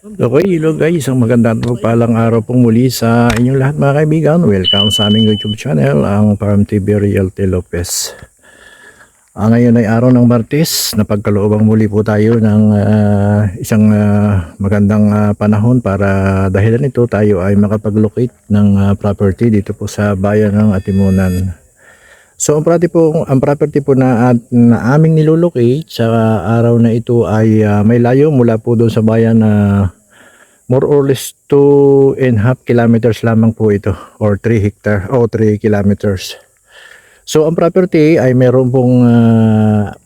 Okay, hello guys, isang magandang palang araw pong muli sa inyong lahat mga kaibigan. Welcome sa aming YouTube channel, ang Farm TV Realty Lopez. Ngayon ay araw ng Martes, napagkaloobang muli po tayo ng isang magandang panahon para dahilan nito tayo ay makapaglocate ng property dito po sa bayan ng Atimunan. So ang property po na aming nilolocate sa araw na ito ay may layo mula po doon sa bayan na more or less 2.5 kilometers lamang po ito, or 3 hectare o 3 kilometers. So ang property ay meron pong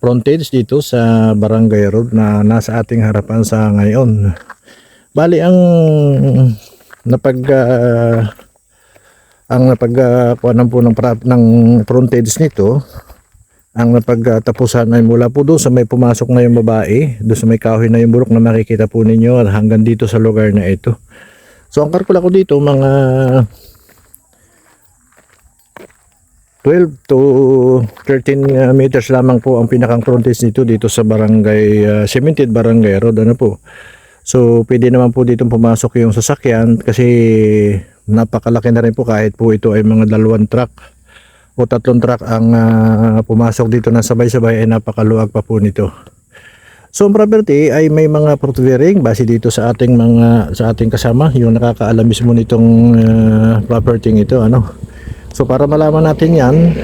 frontage dito sa Barangay Road na nasa ating harapan sa ngayon. Bali ang napagkuhanan po ng frontage nito, ang napagtapusan ay mula po doon sa may pumasok na yung babae, doon sa may kahoy na yung burok na makikita po ninyo, hanggang dito sa lugar na ito. So ang kalkula ko dito, mga 12 to 13 meters lamang po ang pinakang frontage nito dito sa cemented barangay road, ano po. So pwede naman po dito pumasok yung sasakyan kasi napakalaki na rin po, kahit po ito ay mga 2 truck o 3 truck ang pumasok dito na sabay-sabay, ay napakaluwag pa po nito. So ang property ay may mga fruit bearing base dito sa ating kasama, yung nakakaalam mismo nitong property ito, ano. So para malaman natin 'yan,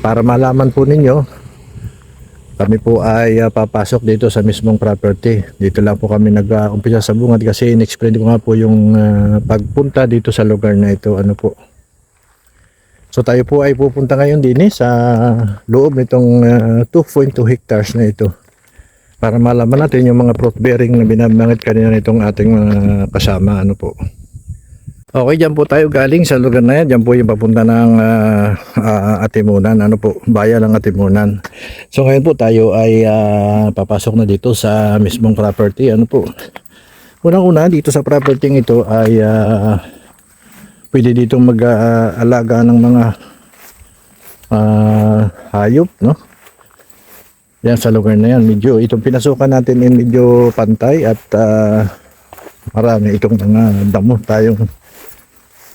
para malaman po ninyo, kami po ay papasok dito sa mismong property. Dito lang po kami nag-umpisa sa bungad kasi in-explain ko nga po yung pagpunta dito sa lugar na ito, ano po. So tayo po ay pupunta ngayon din sa loob nitong 2.2 hectares na ito para malaman natin yung mga fruit bearing na binabanggit kanina nitong ating kasama, ano po. Okay, dyan po tayo galing sa lugar na yan. Dyan po yung papunta ng Atimunan, ano po, bayan ng Atimunan. So ngayon po tayo ay papasok na dito sa mismong property, ano po. Unang-una dito sa property ito ay pwede dito mag-alaga ng mga hayop, no? Yan sa lugar na yan, medyo itong pinasukan natin ay medyo pantay at marami itong mga damo tayong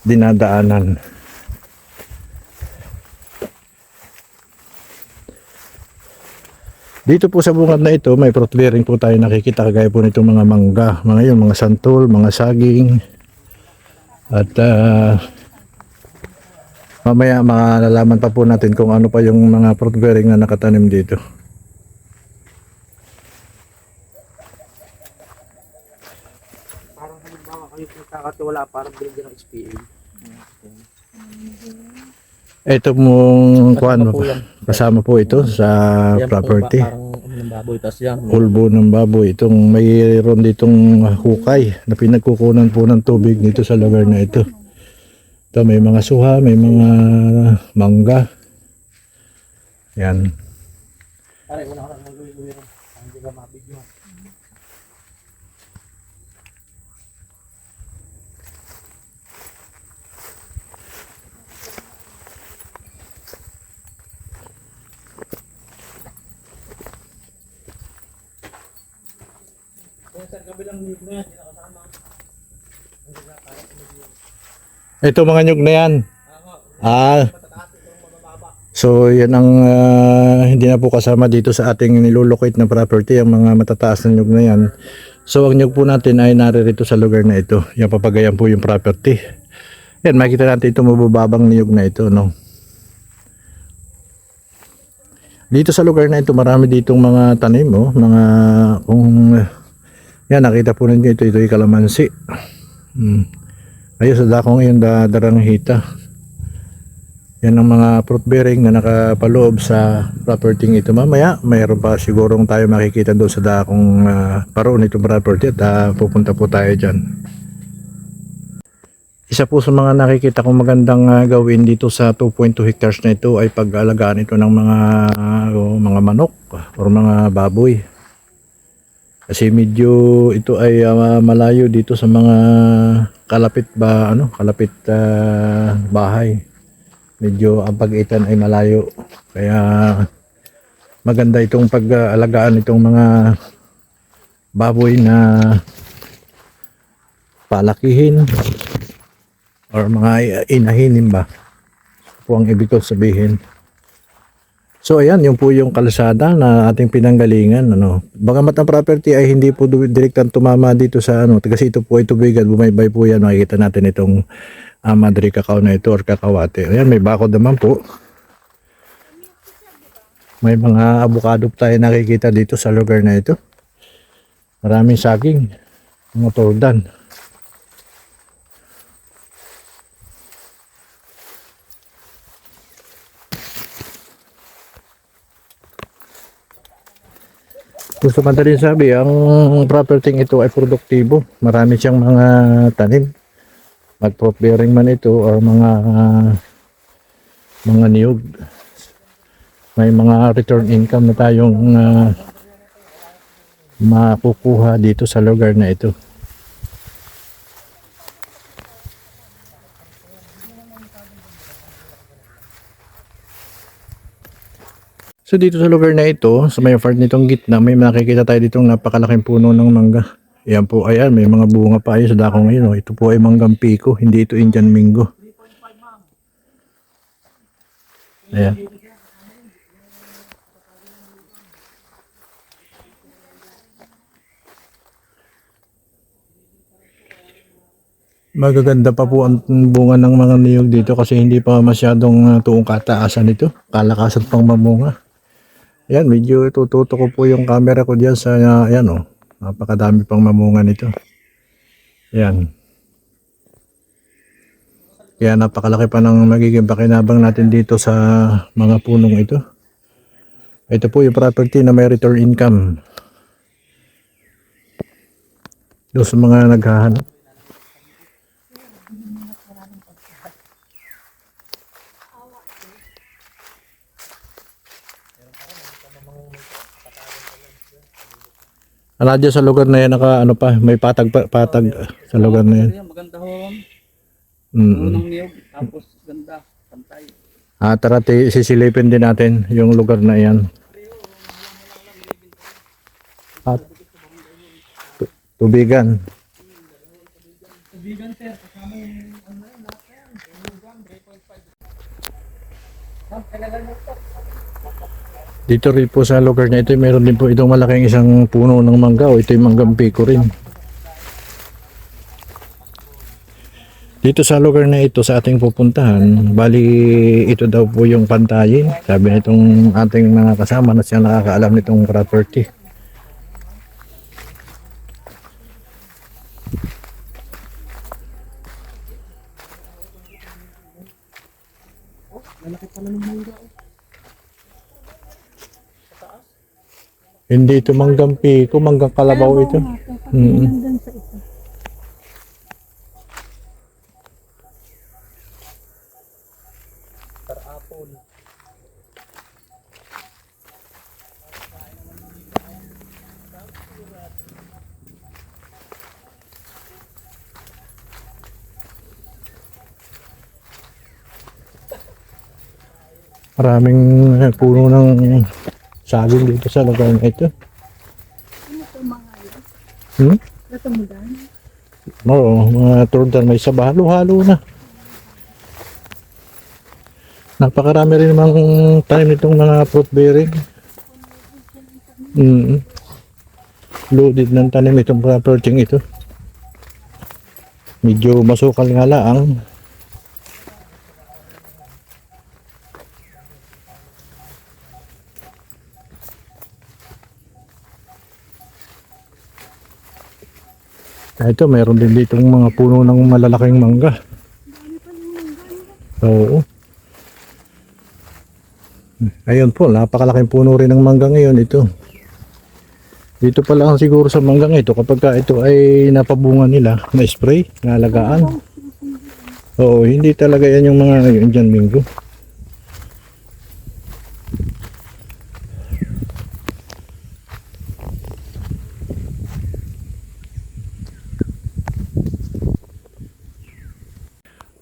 dinadaanan. Dito po sa bungad na ito may fruit bearing po tayo nakikita, kagaya po nitong mga mangga, mga yun, mga santol, mga saging. At mamaya malalaman pa po natin kung ano pa yung mga fruit bearing na nakatanim dito. Parang halimbawa kayo nagkakatiwala, parang binigyan ng SPA. Ito mong kuan, po yan. kasama po ito sa Yan property. Po, parang ng baboy, tas yan. Kulbo ng baboy. Itong mayroon ditong hukay na pinagkukunan po ng tubig dito sa lugar na ito. Ito may mga suha, may mga mangga. Yan. Pare, una ka lang mag-uwi rin. Hindi ka mabigyan. Sa kabilang niyog na yan, hindi nakasama. Ito mga nyug na yan. So yan ang hindi na po kasama dito sa ating nilolocate na property, ang mga matataas na nyug na yan. So ang nyug po natin ay naririto sa lugar na ito. Yung papagayan po yung property. Yan, makita natin ito mababang niyog na ito, no. Dito sa lugar na ito marami ditong mga tanim, oh, mga yan, nakita po ninyo ito ay kalamansi. Ayun sa dakong yung daranghita. Yan ang mga fruit bearing na nakapaloob sa property ito. Mamaya mayroon pa sigurong tayo makikita doon sa dakong paroon itong property at pupunta po tayo dyan. Isa po sa mga nakikita kong magandang gawin dito sa 2.2 hectares na ito ay pag-alagaan ito ng mga manok or mga baboy. Kasi medyo ito ay malayo dito sa mga kalapit bahay. Medyo ang pagitan ay malayo. Kaya maganda itong pag-alagaan itong mga baboy na palakihin or mga inahinin ba po ang ibig ko sabihin. So ayan, yun po yung kalsada na ating pinanggalingan, ano. Bagamat ang property ay hindi po direktang tumama dito sa ano, kasi ito po ay tubigan, bumaybay po yan, makikita natin itong Madre Cacao na ito or Cacaoate. Ayan, may bakod naman po. May mga avocado tayo nakikita dito sa lugar na ito. Maraming saging, mga tordan. Gusto madaling sabi, ang property ito ay produktibo. Marami siyang mga tanim. Mag-fruit bearing man ito or mga niyog. May mga return income na tayong makukuha dito sa lugar na ito. So dito sa lugar na ito, sa may part nitong gitna, may makikita tayo ditong napakalaking puno ng mangga. Ayan po, ayan, may mga bunga pa ayun sa dako ngayon. Oh. Ito po ay manggang piko, hindi ito Indian Mingo. Ayan. Magaganda pa po ang bunga ng mga niyog dito kasi hindi pa masyadong tuong kataasan ito. Kalakasan pang mamunga. Ayan, medyo tututo ko po yung camera ko diyan sa ayan oh. Napakadami pang mamunga nito. Ayan. Kaya napakalaki pa ng magiging pakinabang natin dito sa mga punong ito. Ito po yung property na may return income. Doon sa mga naghahanap. Radyo sa lugar na yan, naka ano pa, may patag sa lugar na yan. Maganda ho. Mm. Unang niyog, tapos ganda, pantay. Tara, sisilipin din natin yung lugar na yan. At tubigan. Tubigan sir, kasama yung ano yun, lahat yan. Tubigan, 3.5. Dito rin po sa lugar na ito, mayroon din po itong malaking isang puno ng mangga. O ito yung manggang piko rin. Dito sa lugar na ito sa ating pupuntahan, bali ito daw po yung pantayin. Sabi nitong ating mga kasama na siya nakakaalam nitong property. Malaki pala ng mangga. Hindi ito manggang piko, manggang kalabaw ito. Nandun sa isa. Tarapon. Maraming puno ng saging dito sa lugar na ito. Ano ito mga yan? Hmm? Katumudan? Oo, mga turdan may saba. Halo-halo na. Napakarami rin namang tanim nitong mga fruit bearing. Loaded ng tanim itong property ito. Medyo masukal nga lang. Ito, mayroon din ditong mga puno ng malalaking mangga. Oo. Ayun po, napakalaking puno rin ng mangga ngayon ito. Dito pa lang siguro sa manggang ito kapag ito ay napabunga nila, na spray, na alagaan. Oo, hindi talaga yan yung mga Indian Mingo.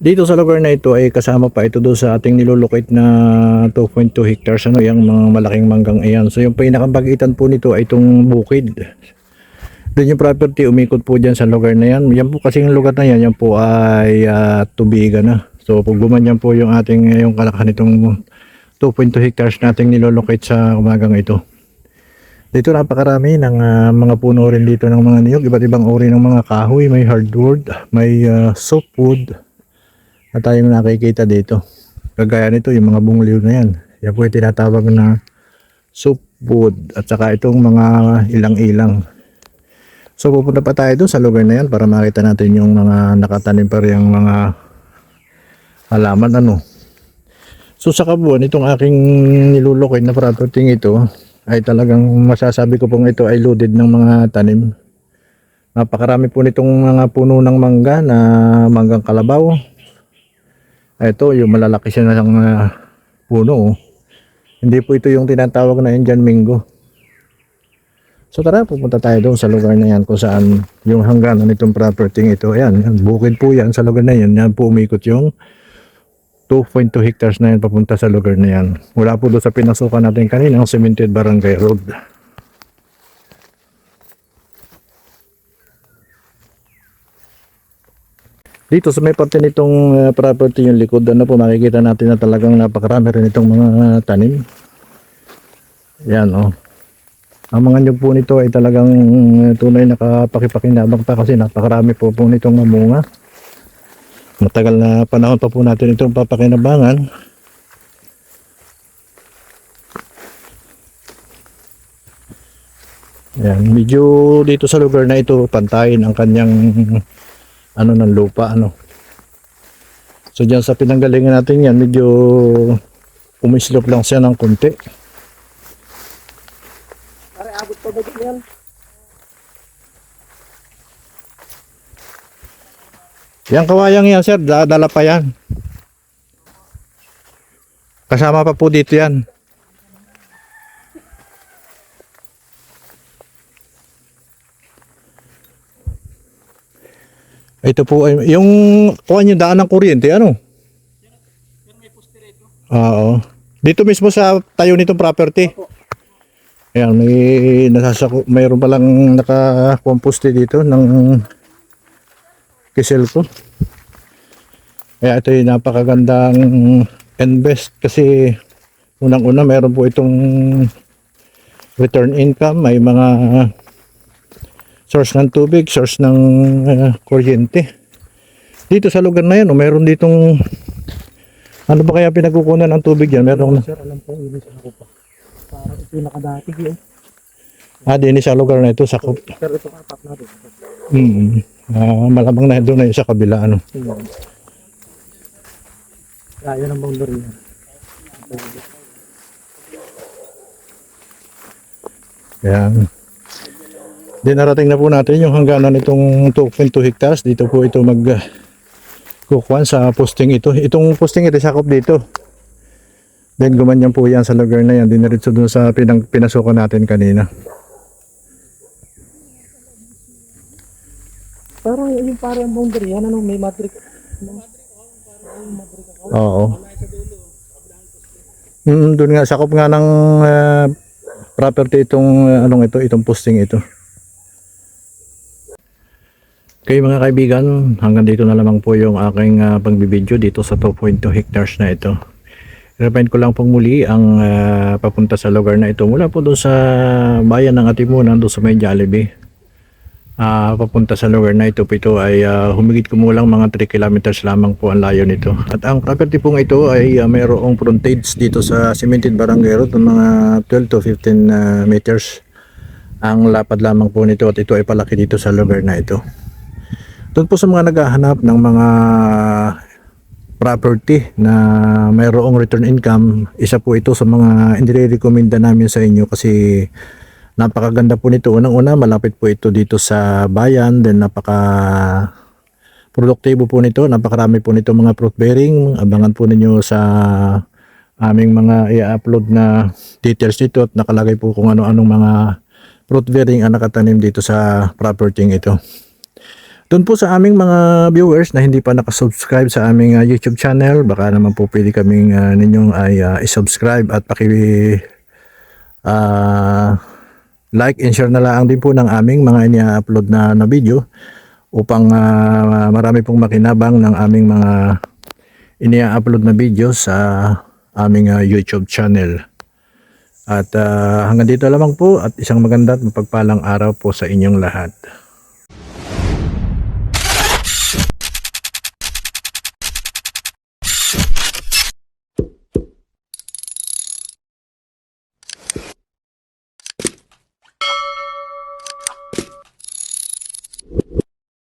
Dito sa lugar na ito ay kasama pa ito doon sa ating nilolocate na 2.2 hectares ano, yung mga malaking manggang ayan. So yung pinakapagitan po nito ay itong bukid. Then yung property umikot po dyan sa lugar na yan. Yan po kasing lugar na yan po ay tubigan na. So pag gumanyan po yung ating yung kalakahan nitong 2.2 hectares nating nilolocate sa umagang ito. Dito napakarami ng mga puno rin dito ng mga niyog, iba't ibang uri ng mga kahoy, may hardwood, may softwood na tayong nakikita dito. Kagaya nito yung mga bungliw na yan. Yan po yung tinatawag na softwood at saka itong mga ilang-ilang. So pupunta pa tayo doon sa lugar na yan para makita natin yung mga nakatanim pa rin mga halaman ano. So sa kabuuan itong aking nilulukid na property ito ay talagang masasabi ko pong ito ay loaded ng mga tanim. Napakarami po nitong mga puno ng mangga na manggang kalabaw. Ito yung malalaki siya ng puno. Hindi po ito yung tinatawag na Indian Mingo. So tara, pupunta tayo doon sa lugar na yan kung saan yung hangganan nitong property ito. Ayan, bukid po yan sa lugar na yan. Yan po umikot yung 2.2 hectares na yan papunta sa lugar na yan. Wala po doon sa pinasukan natin kanina ang Cemented Barangay Road. Dito sa may parte nitong property yung likod, ano po makikita natin na talagang napakarami rin itong mga tanim. Yan oh. Ang mga nyug po nito ay talagang tunay nakapakipakinabang pa kasi napakarami po nitong mamunga. Matagal na panahon pa po natin itong papakinabangan. Yan, medyo dito sa lugar na ito pantayin ang kanyang ano ng lupa ano. So diyan sa pinanggalingan natin yan medyo umislop lang siya ng konti. Abot pa ba yan? Yang kawayang yan sir, dala pa yan. Kasama pa po dito yan. Ito po ay yung kuha yung daan ng kuryente ano? Yan may poste rito. Oo. Dito mismo sa tayo nitong property. Ayan, mayroon palang naka-composte dito ng kisel ko. Kaya ito yung napakagandang invest kasi unang-una mayroon po itong return income, may mga source ng tubig, source ng kuryente. Dito sa lugar na yan, mayroon ditong ano ba kaya pinagkukunan ng tubig yan? Meron Sir, alam ko, ilis ako pa. Parang ito yung nakadatig yun. din sa lugar na ito, sakop. Pero ito kapak na doon. Malamang na doon na yung sa kabila ano. Kaya ng boundary yan. Yan. Dinarating na po natin yung hangganan nitong 2.2 hectares. Dito po ito kukuhan sa posting ito. Itong posting ito sakop dito. Then gumanyan po yan sa lugar na yan. Diniritso dun sa pinasukan natin kanina. Parang yung parang boundary yan, ano, may matrix. Oo. Doon nga, sakop nga ng property itong itong posting ito. Okay mga kaibigan, hanggang dito na lamang po yung aking pagbibideo dito sa 2.2 hectares na ito. I-remind ko lang pong muli ang papunta sa lugar na ito mula po doon sa bayan ng Atimunan doon sa may Jollibee. Papunta sa lugar na ito po ito ay humigit kumulang mga 3 kilometers lamang po ang layo nito. At ang property pong ito ay mayroong frontage dito sa Cemented Barangay Road ng mga 12 to 15 meters ang lapad lamang po nito at ito ay palaki dito sa lugar na ito. Doon po sa mga naghahanap ng mga property na mayroong return income, isa po ito sa mga indire-recommenda namin sa inyo kasi napakaganda po nito. Unang-una, malapit po ito dito sa bayan, then napaka produktibo po nito, napakarami po nito mga fruit bearing. Abangan po ninyo sa aming mga i-upload na details dito at nakalagay po kung ano-anong mga fruit bearing ang nakatanim dito sa property ito. Doon po sa aming mga viewers na hindi pa nakasubscribe sa aming YouTube channel, baka naman po pwede kaming ninyong ay isubscribe at like and share na lang din po ng aming mga ini-upload na video upang marami pong makinabang ng aming mga ini-upload na video sa aming YouTube channel. At hanggang dito lamang po at isang maganda at mapagpalang araw po sa inyong lahat.